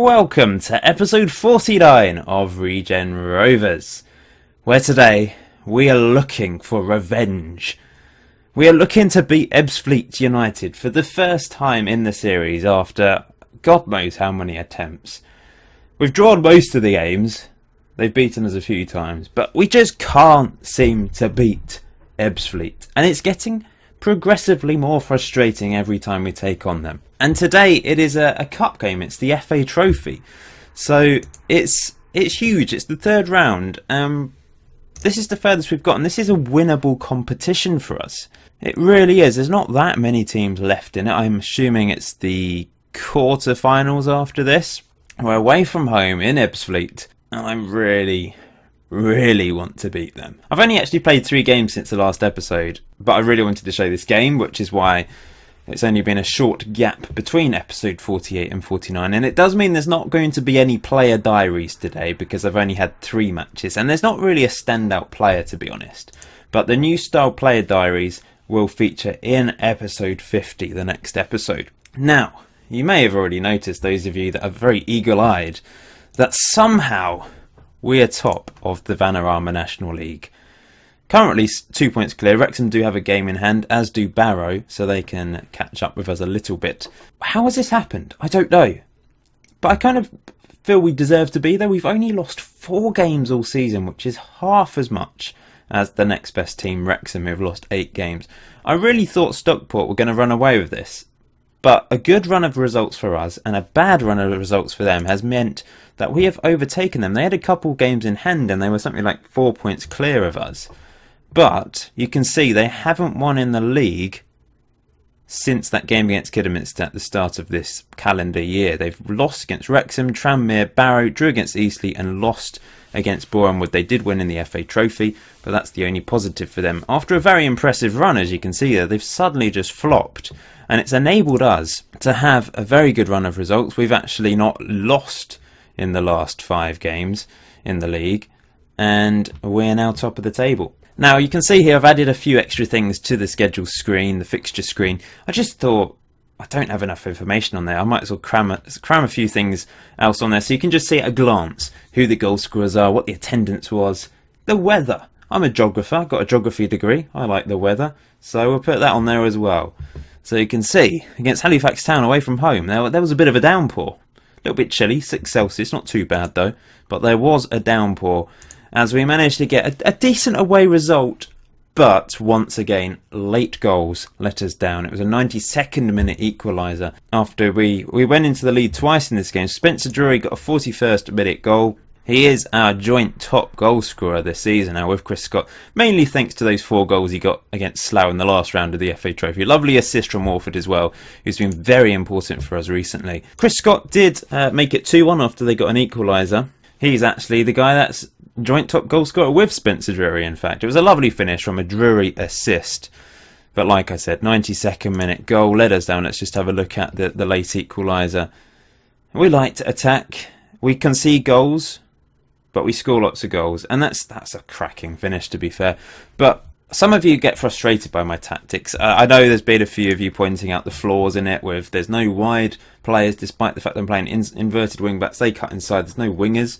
Welcome to episode 49 of Regen Rovers, where today we are looking for revenge. We are looking to beat Ebbsfleet United for the first time in the series after God knows how many attempts. We've drawn most of the games, they've beaten us a few times, but we just can't seem to beat Ebbsfleet, and it's getting progressively more frustrating every time we take on them. And today it is a cup game. It's the FA Trophy, so it's huge. It's the third round. This is the furthest we've gotten. This is a winnable competition for us. It really is. There's not that many teams left in it. I'm assuming it's the quarter-finals after this. We're away from home in Ebbsfleet, and I really want to beat them. I've only actually played 3 games since the last episode, but I really wanted to show this game, which is why it's only been a short gap between episode 48 and 49, and it does mean there's not going to be any player diaries today because I've only had 3 matches, and there's not really a standout player, to be honest. But the new style player diaries will feature in episode 50, the next episode. Now, you may have already noticed, those of you that are very eagle-eyed, that somehow we are top of the Vanarama National League. Currently 2 points clear. Wrexham do have a game in hand, as do Barrow, so they can catch up with us a little bit. How has this happened? I don't know. But I kind of feel we deserve to be there. We've only lost 4 games all season, which is half as much as the next best team, Wrexham, who have lost 8 games. I really thought Stockport were going to run away with this. But a good run of results for us and a bad run of results for them has meant that we have overtaken them. They had a couple games in hand and they were something like 4 points clear of us. But you can see they haven't won in the league since that game against Kidderminster at the start of this calendar year. They've lost against Wrexham, Tranmere, Barrow, drew against Eastleigh and lost against Bournemouth. They did win in the FA Trophy, but that's the only positive for them. After a very impressive run, as you can see there, they've suddenly just flopped. And it's enabled us to have a very good run of results. We've actually not lost in the last 5 games in the league, and we're now top of the table. Now you can see here I've added a few extra things to the schedule screen, the fixture screen. I just thought I don't have enough information on there. I might as well cram a few things else on there so you can just see at a glance who the goal scorers are, what the attendance was, the weather. I'm a geographer, I've got a geography degree. I like the weather, so we'll put that on there as well. So you can see, against Halifax Town away from home, there was a bit of a downpour. A little bit chilly, 6 Celsius, not too bad though. But there was a downpour as we managed to get a decent away result. But once again, late goals let us down. It was a 92nd minute equaliser after we went into the lead twice in this game. Spencer Drury got a 41st minute goal. He is our joint top goal scorer this season now with Chris Scott, mainly thanks to those 4 goals he got against Slough in the last round of the FA Trophy. Lovely assist from Warford as well, who's been very important for us recently. Chris Scott did make it 2-1 after they got an equaliser. He's actually the guy that's joint top goal scorer with Spencer Drury, in fact. It was a lovely finish from a Drury assist. But like I said, 92nd minute goal led us down. Let's just have a look at the late equaliser. We like to attack. We concede goals, but we score lots of goals, and that's a cracking finish, to be fair. But some of you get frustrated by my tactics. I know there's been a few of you pointing out the flaws in it, with there's no wide players, despite the fact that I'm playing inverted wing-backs. They cut inside, there's no wingers.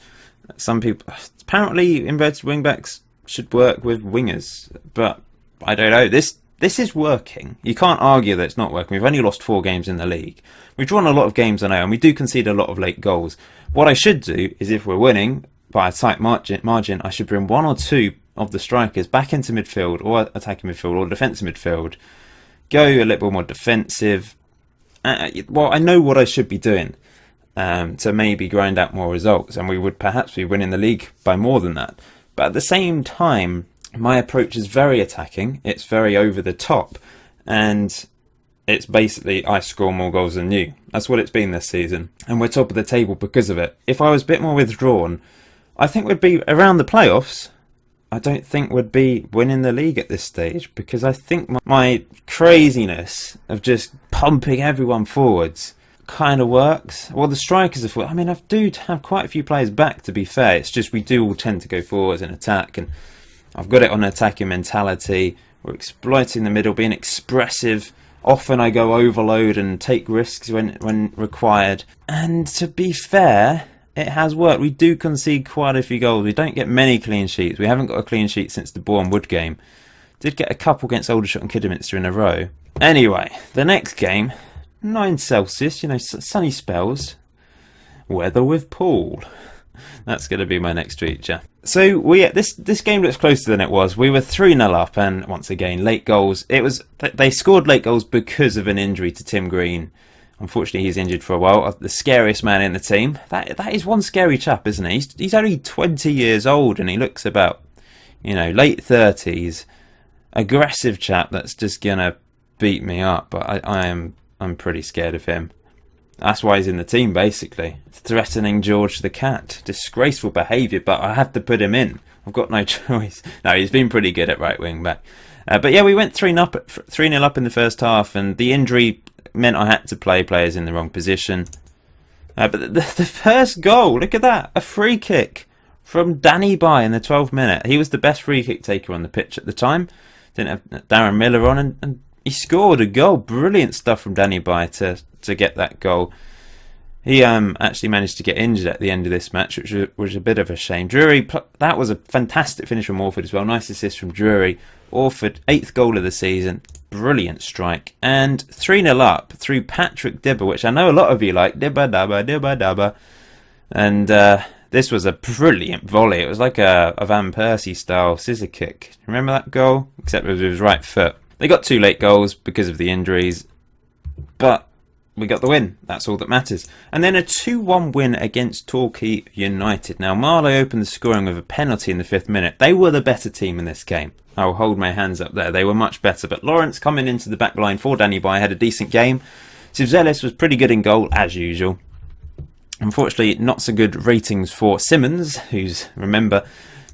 Some people, apparently inverted wing-backs should work with wingers, but I don't know. This is working. You can't argue that it's not working. We've only lost 4 games in the league. We've drawn a lot of games, I know, and we do concede a lot of late goals. What I should do is, if we're winning by a tight margin, I should bring 1 or 2 of the strikers back into midfield, or attacking midfield, or defensive midfield. Go a little more defensive. Well, I know what I should be doing to maybe grind out more results, and we would perhaps be winning the league by more than that. But at the same time, my approach is very attacking. It's very over the top, and it's basically I score more goals than you. That's what it's been this season, and we're top of the table because of it. If I was a bit more withdrawn, I think we'd be around the playoffs. I don't think we'd be winning the league at this stage, because I think my craziness of just pumping everyone forwards kind of works. Well, the strikers are forward. I mean, I do have quite a few players back, to be fair. It's just we do all tend to go forwards and attack, and I've got it on an attacking mentality. We're exploiting the middle, being expressive, Often I go overload and take risks when required. And to be fair, it has worked. We do concede quite a few goals. We don't get many clean sheets. We haven't got a clean sheet since the Bourne Wood game. Did get a couple against Aldershot and Kidderminster in a row. Anyway, the next game, 9 Celsius, sunny spells. Weather with pool. That's going to be my next feature. So this game looks closer than it was. We were 3-0 up, and once again, late goals. They scored late goals because of an injury to Tim Green. Unfortunately, he's injured for a while. The scariest man in the team. That is one scary chap, isn't he? He's only 20 years old, and he looks about, late 30s. Aggressive chap that's just gonna beat me up. But I'm pretty scared of him. That's why he's in the team, basically. Threatening George the Cat. Disgraceful behaviour, but I have to put him in. I've got no choice. No, he's been pretty good at right wing back. But yeah, we went 3-0 up in the first half, and the injury meant I had to play players in the wrong position. But the first goal, look at that. A free kick from Danny By in the 12th minute. He was the best free kick taker on the pitch at the time. Didn't have Darren Miller on, and he scored a goal. Brilliant stuff from Danny By to get that goal. He actually managed to get injured at the end of this match, which was a bit of a shame. Drury, that was a fantastic finish from Orford as well. Nice assist from Drury. Orford, 8th goal of the season. Brilliant strike. And 3-0 up through Patrick Dibber, which I know a lot of you like. Dibber, dabba, dibber, dabba. And this was a brilliant volley. It was like a Van Persie style scissor kick. Remember that goal? Except with his right foot. They got 2 late goals because of the injuries, but we got the win. That's all that matters. And then a 2-1 win against Torquay United. Now, Marlow opened the scoring with a penalty in the 5th minute. They were the better team in this game. I'll hold my hands up there. They were much better. But Lawrence, coming into the back line for Danny By, had a decent game. Sivzelis was pretty good in goal, as usual. Unfortunately, not so good ratings for Simmons, who's, remember,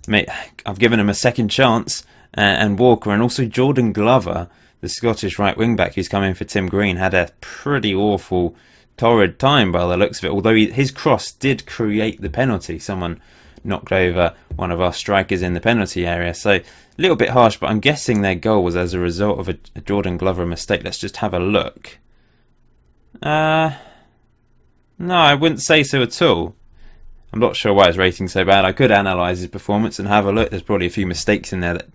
I've given him a second chance. And Walker, and also Jordan Glover, the Scottish right wing back who's come in for Tim Green, had a pretty awful, torrid time by the looks of it. Although his cross did create the penalty. Someone knocked over one of our strikers in the penalty area. So a little bit harsh, but I'm guessing their goal was as a result of a Jordan Glover mistake. Let's just have a look. No, I wouldn't say so at all. I'm not sure why his rating's so bad. I could analyse his performance and have a look. There's probably a few mistakes in there that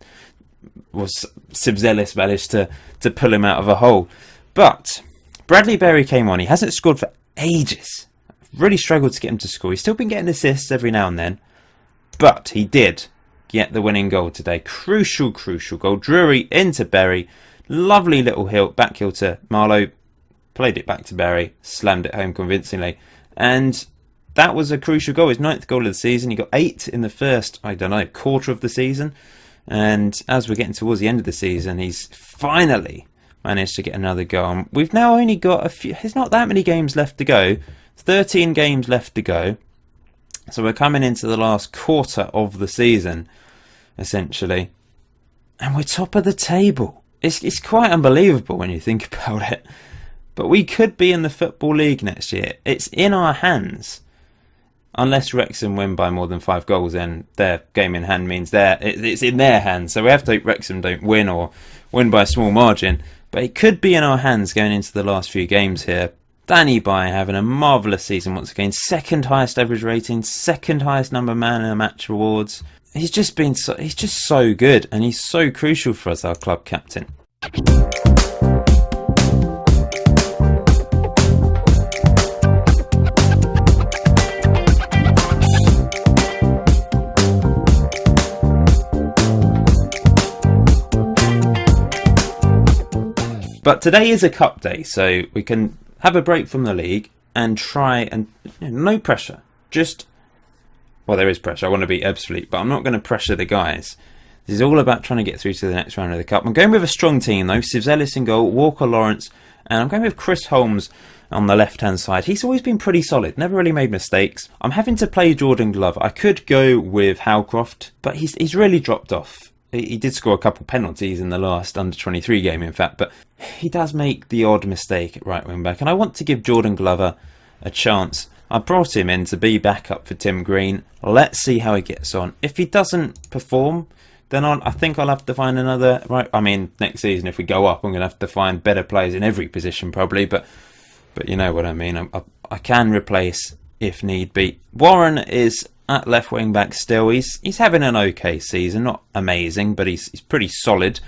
was Sivzelis managed to pull him out of a hole. But Bradley Berry came on. He hasn't scored for ages. Really struggled to get him to score. He's still been getting assists every now and then. But he did get the winning goal today. Crucial goal. Drury into Berry. Lovely little back heel to Marlow. Played it back to Berry. Slammed it home convincingly. And that was a crucial goal. His 9th goal of the season. He got 8 in the first, quarter of the season. And as we're getting towards the end of the season, he's finally managed to get another goal. And we've now only got there's not that many games left to go. 13 games left to go. So we're coming into the last quarter of the season, essentially. And we're top of the table. It's quite unbelievable when you think about it. But we could be in the Football League next year. It's in our hands. Unless Wrexham win by more than 5 goals, then their game in hand means it's in their hands. So we have to hope Wrexham don't win or win by a small margin. But it could be in our hands going into the last few games here. Danny By having a marvellous season once again. 2nd highest average rating, 2nd highest number man in the match awards. He's just so good, and he's so crucial for us, our club captain. But today is a cup day, so we can have a break from the league and try and no pressure. There is pressure. I want to beat Ebbsfleet, but I'm not going to pressure the guys. This is all about trying to get through to the next round of the cup. I'm going with a strong team though. Sivzelis in goal, Walker, Lawrence, and I'm going with Chris Holmes on the left-hand side. He's always been pretty solid, never really made mistakes. I'm having to play Jordan Glover. I could go with Howcroft, but he's really dropped off. He did score a couple penalties in the last under-23 game, in fact, but he does make the odd mistake at right wing back, and I want to give Jordan Glover a chance. I brought him in to be backup for Tim Green. Let's see how he gets on. If he doesn't perform, then I think I'll have to find another. Right, I mean, next season if we go up, I'm going to have to find better players in every position probably. But you know what I mean. I can replace if need be. Warren is at left wing back still. He's having an okay season, not amazing, but he's pretty solid.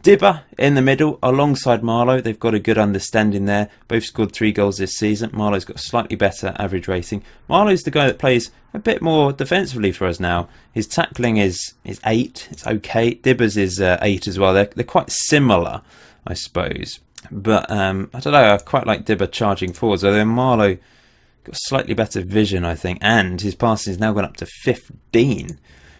Dibber in the middle alongside Marlowe. They've got a good understanding there. Both scored 3 goals this season. Marlowe's got a slightly better average rating. Marlowe's the guy that plays a bit more defensively for us now. His tackling is 8. It's okay. Dibber's is 8 as well. They're quite similar, I suppose. But I don't know. I quite like Dibber charging forwards. Although Marlowe got slightly better vision, I think. And his passing has now gone up to 15.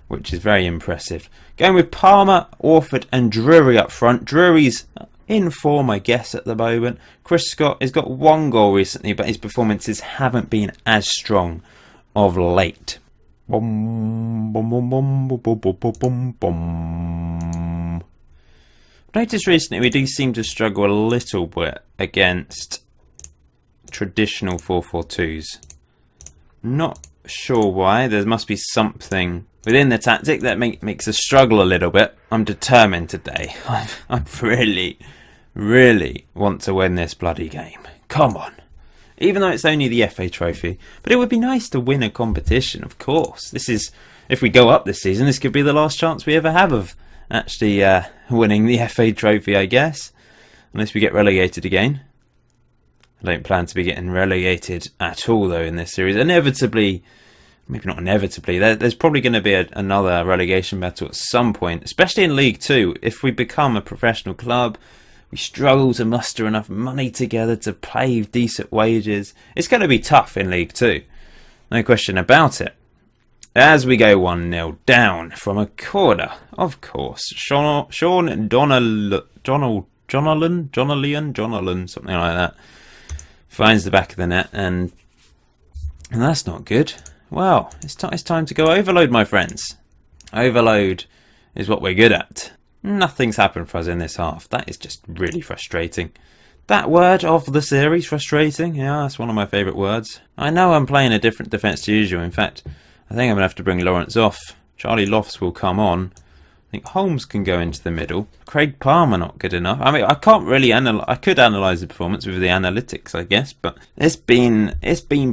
Which is very impressive. Going with Palmer, Orford and Drury up front. Drury's in form, I guess, at the moment. Chris Scott has got 1 goal recently, but his performances haven't been as strong of late. Noticed recently we do seem to struggle a little bit against traditional 4-4-2s. Not sure why. There must be something within the tactic that makes us struggle a little bit. I'm determined today. I really want to win this bloody game. Come on. Even though it's only the FA Trophy. But it would be nice to win a competition, of course. This is, if we go up this season, this could be the last chance we ever have of actually winning the FA Trophy, I guess. Unless we get relegated again. I don't plan to be getting relegated at all, though, in this series. Inevitably, maybe not inevitably, there's probably going to be another relegation battle at some point, especially in League 2. If we become a professional club, we struggle to muster enough money together to pay decent wages. It's going to be tough in League 2. No question about it. As we go 1-0 down from a corner, of course, Sean Donnellan, something like that, finds the back of the net, and that's not good. Well, it's time to go overload, my friends. Overload is what we're good at. Nothing's happened for us in this half. That is just really frustrating. That word of the series, frustrating. Yeah, that's one of my favourite words. I know I'm playing a different defence to usual. In fact, I think I'm going to have to bring Lawrence off. Charlie Lofts will come on. I think Holmes can go into the middle. Craig Palmer not good enough. I mean, I can't really I could analyse the performance with the analytics, I guess, but it's been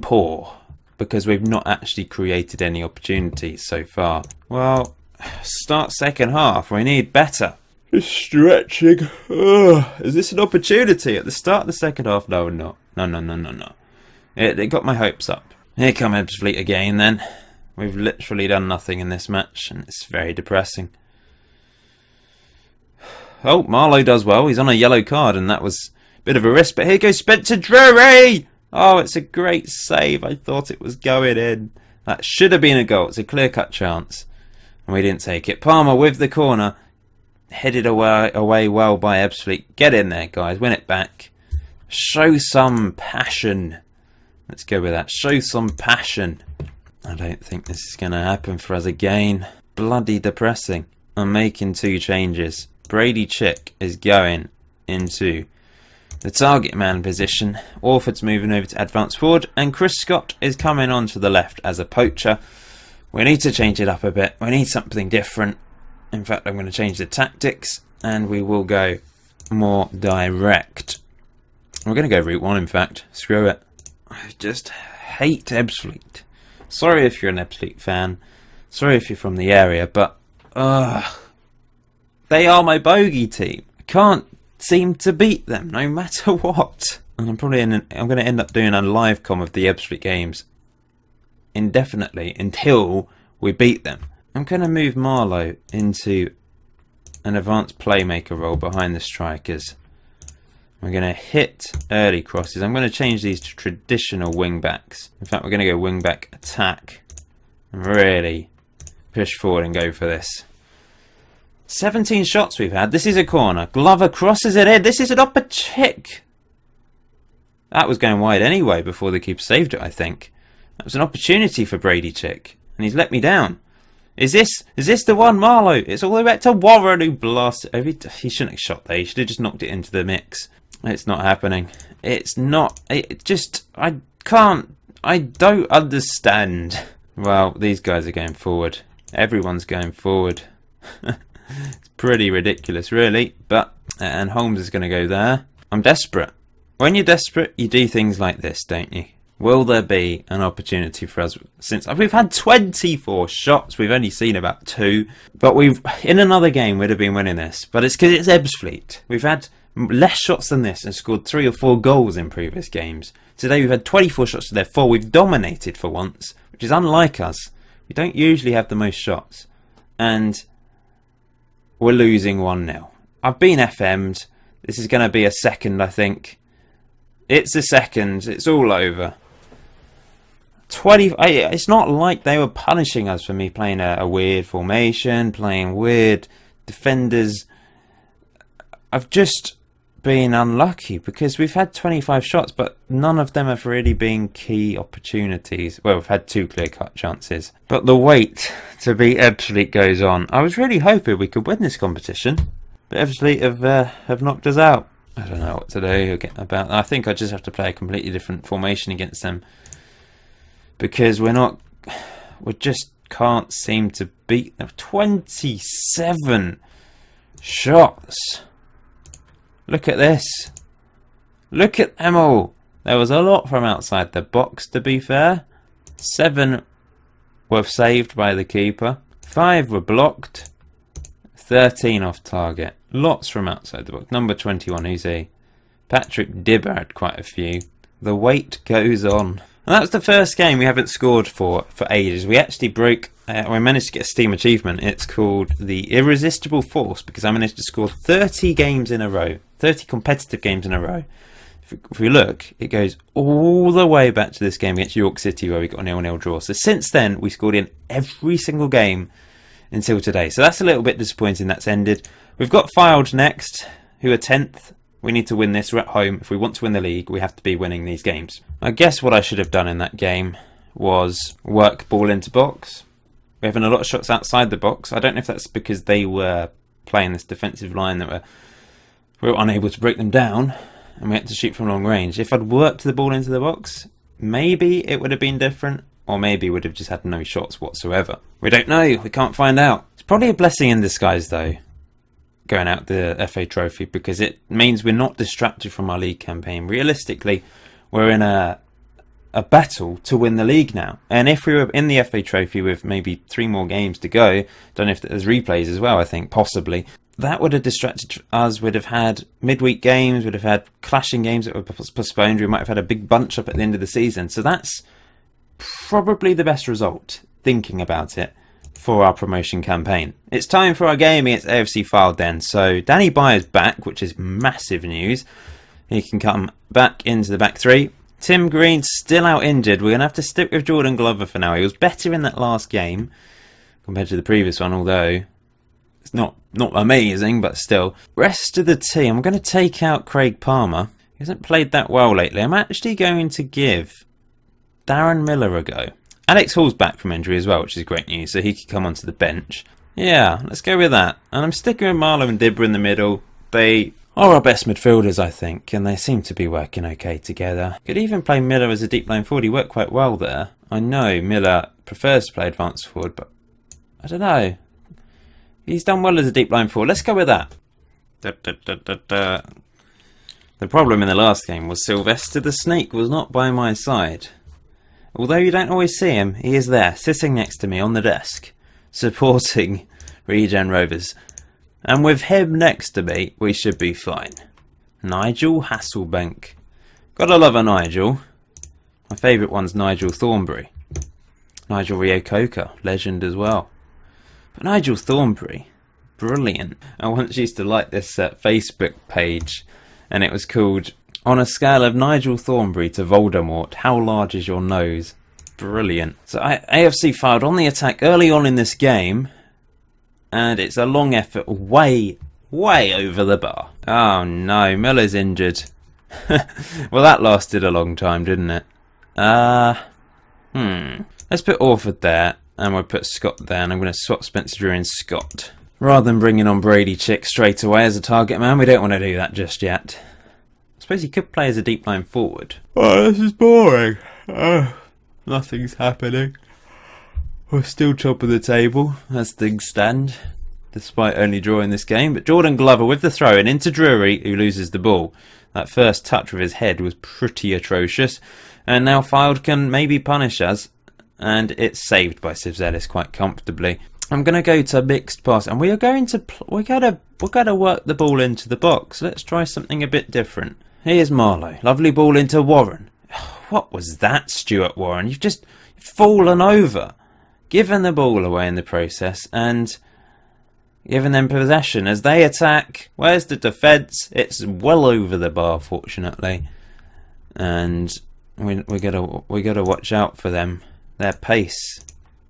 poor because we've not actually created any opportunities so far. Well, start second half. We need better. It's stretching. Is this an opportunity at the start of the second half? No, not. No. It got my hopes up. Here come Ebbsfleet again then. We've literally done nothing in this match and it's very depressing. Oh, Marlowe does well. He's on a yellow card and that was a bit of a risk. But here goes Spencer Drury! Oh, it's a great save. I thought it was going in. That should have been a goal. It's a clear-cut chance. And we didn't take it. Palmer with the corner. Headed away well by Ebbsfleet. Get in there, guys. Win it back. Show some passion. Let's go with that. Show some passion. I don't think this is going to happen for us again. Bloody depressing. I'm making 2 changes. Brady Chick is going into the target man position. Orford's moving over to advance forward. And Chris Scott is coming on to the left as a poacher. We need to change it up a bit. We need something different. In fact, I'm going to change the tactics. And we will go more direct. We're going to go route 1, in fact. Screw it. I just hate Ebbsfleet. Sorry if you're an Ebbsfleet fan. Sorry if you're from the area. But they are my bogey team. I can't seem to beat them no matter what. And I'm going to end up doing a live com of the Ebbsfleet games indefinitely until we beat them. I'm going to move Marlowe into an advanced playmaker role behind the strikers. We're going to hit early crosses. I'm going to change these to traditional wing backs. In fact, we're going to go wing back attack and really push forward and go for this. 17 shots we've had. This is a corner. Glover crosses it in. This is an upper chick. That was going wide anyway before the keeper saved it, I think. That was an opportunity for Brady Chick. And he's let me down. Is this the one, Marlowe? It's all the way back to Warren who blasted over. He shouldn't have shot there. He should have just knocked it into the mix. It's not happening. It's not. I can't. I don't understand. Well, these guys are going forward. Everyone's going forward. It's pretty ridiculous, really. But and Holmes is going to go there. I'm desperate. When you're desperate, you do things like this, don't you? Will there be an opportunity for us? Since we've had 24 shots, we've only seen about 2. But in another game, we'd have been winning this. But it's because it's Ebbsfleet. We've had less shots than this and scored 3 or 4 goals in previous games. Today we've had 24 shots to their 4. We've dominated for once, which is unlike us. We don't usually have the most shots. And we're losing 1-0. I've been FM'd. This is going to be a second, I think. It's a second. It's all over. It's not like they were punishing us for me playing a weird formation, playing weird defenders. I've just been unlucky because we've had 25 shots, but none of them have really been key opportunities. Well, we've had 2 clear-cut chances. But the wait to beat Ebbsfleet goes on. I was really hoping we could win this competition, but Ebbsfleet have knocked us out. I don't know what to do about that. I think I just have to play a completely different formation against them. Because we just can't seem to beat them. 27 shots. Look at this. Look at them all. There was a lot from outside the box, to be fair. 7 were saved by the keeper. 5 were blocked. 13 off target. Lots from outside the box. Number 21, who's he? Patrick Dibber had quite a few. The wait goes on. And that's the first game we haven't scored for ages. We actually we managed to get a Steam achievement. It's called the Irresistible Force because I managed to score 30 games in a row. 30 competitive games in a row. If we look, it goes all the way back to this game against York City where we got a 0-0 draw. So since then, we scored in every single game until today. So that's a little bit disappointing that's ended. We've got Fylde next, who are 10th. We need to win this. We're at home. If we want to win the league, we have to be winning these games. I guess what I should have done in that game was work ball into box. We're having a lot of shots outside the box. I don't know if that's because they were playing this defensive line that we were unable to break them down and we had to shoot from long range. If I'd worked the ball into the box, maybe it would have been different, or maybe would have just had no shots whatsoever. We don't know. We can't find out. It's probably a blessing in disguise, though, going out the FA Trophy, because it means we're not distracted from our league campaign. Realistically, we're in a battle to win the league now. And if we were in the FA Trophy with maybe 3 more games to go, don't know if there's replays as well, I think, possibly, that would have distracted us. We'd have had midweek games, we'd have had clashing games that were postponed, we might have had a big bunch up at the end of the season. So that's probably the best result, thinking about it, for our promotion campaign. It's time for our game against AFC Fylde then. So Danny Byer's back, which is massive news. He can come back into the back 3. Tim Green's still out injured. We're going to have to stick with Jordan Glover for now. He was better in that last game compared to the previous one, although it's not amazing, but still. Rest of the team, I'm going to take out Craig Palmer. He hasn't played that well lately. I'm actually going to give Darren Miller a go. Alex Hall's back from injury as well, which is great news, so he could come onto the bench. Yeah, let's go with that. And I'm sticking with Marlowe and Dibber in the middle. They are our best midfielders, I think, and they seem to be working okay together. Could even play Miller as a deep line forward. He worked quite well there. I know Miller prefers to play advanced forward, but I don't know. He's done well as a deep line forward. Let's go with that. The problem in the last game was Sylvester the Snake was not by my side. Although you don't always see him, he is there, sitting next to me on the desk, supporting Regen Rovers. And with him next to me, we should be fine. Nigel Hasselbank. Gotta love a Nigel. My favourite one's Nigel Thornbury. Nigel Reo-Coker, legend as well. But Nigel Thornbury, brilliant. I once used to like this Facebook page, and it was called On a Scale of Nigel Thornbury to Voldemort, How Large is Your Nose? Brilliant. So AFC Fylde on the attack early on in this game, and it's a long effort way over the bar. Oh no, Miller's injured. Well, that lasted a long time, didn't it? Let's put Orford there, and we'll put Scott there, and I'm going to swap Spencer Drew and Scott. Rather than bringing on Brady Chick straight away as a target man, we don't want to do that just yet. I suppose he could play as a deep line forward. Oh, this is boring. Nothing's happening. We're still top of the table as things stand. despite only drawing this game. But Jordan Glover with the throw in into Drury, who loses the ball. That first touch with his head was pretty atrocious. And now Fylde can maybe punish us. And it's saved by Sivzelis quite comfortably. I'm going to go to mixed pass, and we are going to we're going to work the ball into the box. Let's try something a bit different. Here's Marlowe, lovely ball into Warren. What was that, Stuart Warren? You've just fallen over, given the ball away in the process, and given them possession as they attack. Where's the defence? It's well over the bar, fortunately, and we gotta watch out for them. Their pace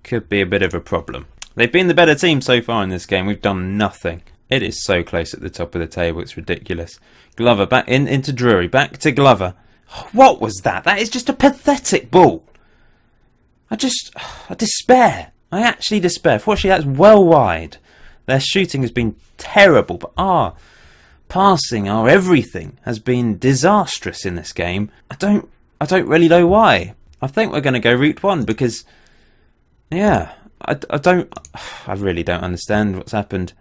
could be a bit of a problem. They've been the better team so far in this game. We've done nothing. It is so close at the top of the table. It's ridiculous. Glover back into Drury. Back to Glover. What was that? That is just a pathetic ball. I despair. I actually despair. Fortunately, that's well wide. Their shooting has been terrible, but our passing, our everything has been disastrous in this game. I don't really know why. I think we're going to go route one because, yeah, I really don't understand what's happened.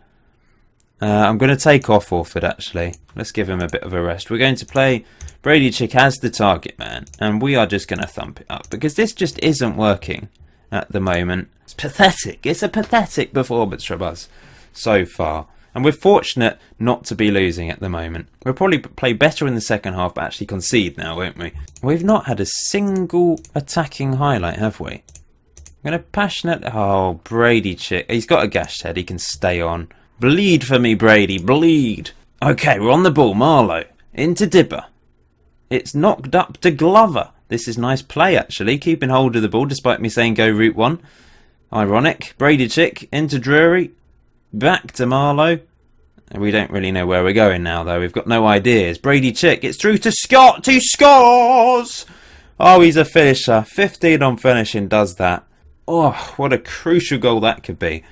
I'm going to take off Orford, actually. Let's give him a bit of a rest. We're going to play Brady Chick as the target man, and we are just going to thump it up because this just isn't working at the moment. It's pathetic. It's a pathetic performance from us so far, and we're fortunate not to be losing at the moment. We'll probably play better in the second half, but actually concede now, won't we? We've not had a single attacking highlight, have we? I'm going to passionate... Oh, Brady Chick. He's got a gashed head. He can stay on. Bleed for me, Brady. Bleed. Okay, we're on the ball. Marlowe. Into Dibber. It's knocked up to Glover. This is nice play, actually. Keeping hold of the ball, despite me saying go route one. Ironic. Brady Chick. Into Drury. Back to Marlowe. We don't really know where we're going now, though. We've got no ideas. Brady Chick. It's through to Scott. He scores! Oh, he's a finisher. 15 on finishing does that. Oh, what a crucial goal that could be.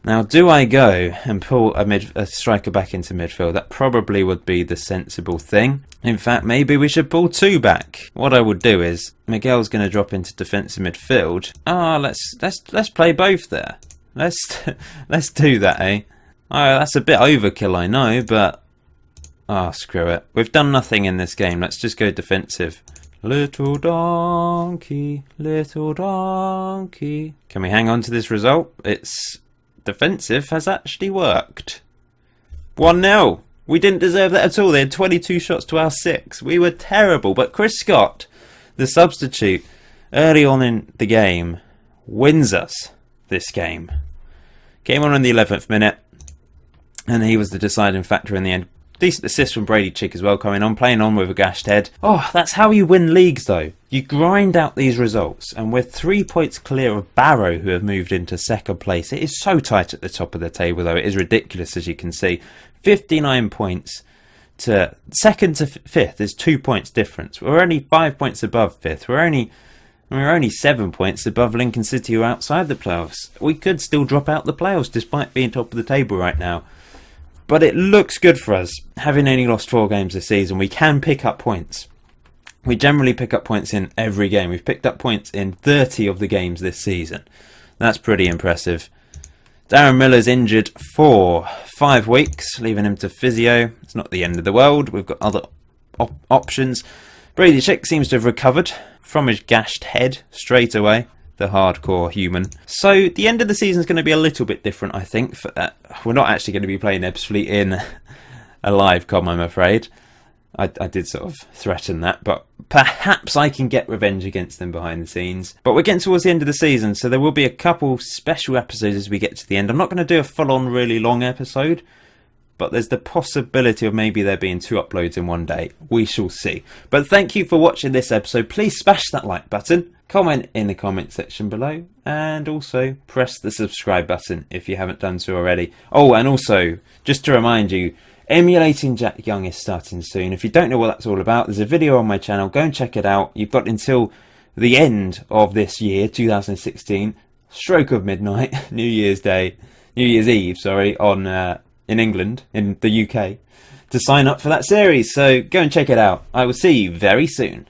Now, do I go and pull a striker back into midfield? That probably would be the sensible thing. In fact, maybe we should pull two back. What I would do is Miguel's going to drop into defensive midfield. Let's play both there. Let's do that, eh? Oh, that's a bit overkill, I know, but screw it. We've done nothing in this game. Let's just go defensive. Little donkey, little donkey. Can we hang on to this result? It's defensive has actually worked. 1-0. We didn't deserve that at all. They had 22 shots to our 6. We were terrible. But Chris Scott, the substitute, early on in the game, wins us this game. Came on in the 11th minute, and he was the deciding factor in the end. Decent assist from Brady Chick as well, coming on, playing on with a gashed head. Oh, that's how you win leagues, though. You grind out these results, and we're 3 points clear of Barrow, who have moved into second place. It is so tight at the top of the table, though. It is ridiculous, as you can see. 59 points to second to fifth is 2 points difference. We're only 5 points above fifth. We're only 7 points above Lincoln City, who are outside the playoffs. We could still drop out the playoffs, despite being top of the table right now. But it looks good for us. Having only lost 4 games this season, we can pick up points. We generally pick up points in every game. We've picked up points in 30 of the games this season. That's pretty impressive. Darren Miller's injured for 5 weeks, leaving him to physio. It's not the end of the world. We've got other options. Brady Chick seems to have recovered from his gashed head straight away. The hardcore human. So the end of the season is going to be a little bit different, I think. For that, we're not actually going to be playing Ebbsfleet in a live com, I'm afraid. I did sort of threaten that, but perhaps I can get revenge against them behind the scenes. But we're getting towards the end of the season, so there will be a couple special episodes as we get to the end. I'm not going to do a full-on really long episode, but there's the possibility of maybe there being 2 uploads in one day. We shall see. But thank you for watching this episode. Please smash that like button. Comment in the comment section below, and also press the subscribe button if you haven't done so already. Oh, and also, just to remind you, Emulating Jack Young is starting soon. If you don't know what that's all about, there's a video on my channel. Go and check it out. You've got until the end of this year, 2016, stroke of midnight, New Year's Eve, on in England, in the UK, to sign up for that series. So go and check it out. I will see you very soon.